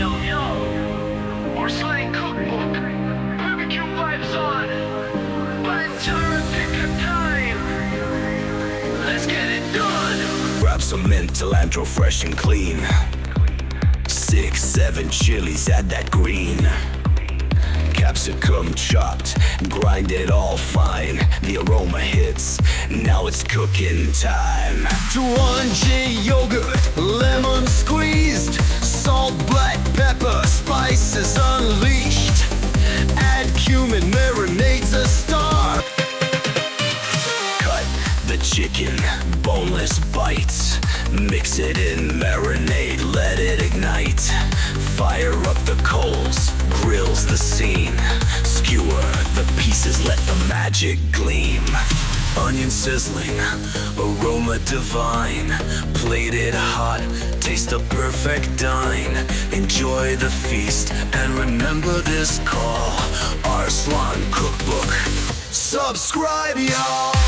Or slang cookbook, barbecue vibes on. Ventura, pick a time. Let's get it done. Grab some mint, cilantro, fresh and clean. 6, 7 chilies, add that green. Capsicum chopped, grind it all fine. The aroma hits, now it's cooking time. 200 yogurt, lemon squeezed. Salt, black pepper, spices unleashed. Add cumin, marinade's a star. Cut the chicken, boneless bites. Mix it in, marinade, let it ignite. Fire up the coals, grills the scene. Skewer the pieces, let the magic gleam. Onion sizzling, aroma divine. Plated hot, taste the perfect dine. Enjoy the feast, and remember this call. Arslan Cookbook. Subscribe, y'all.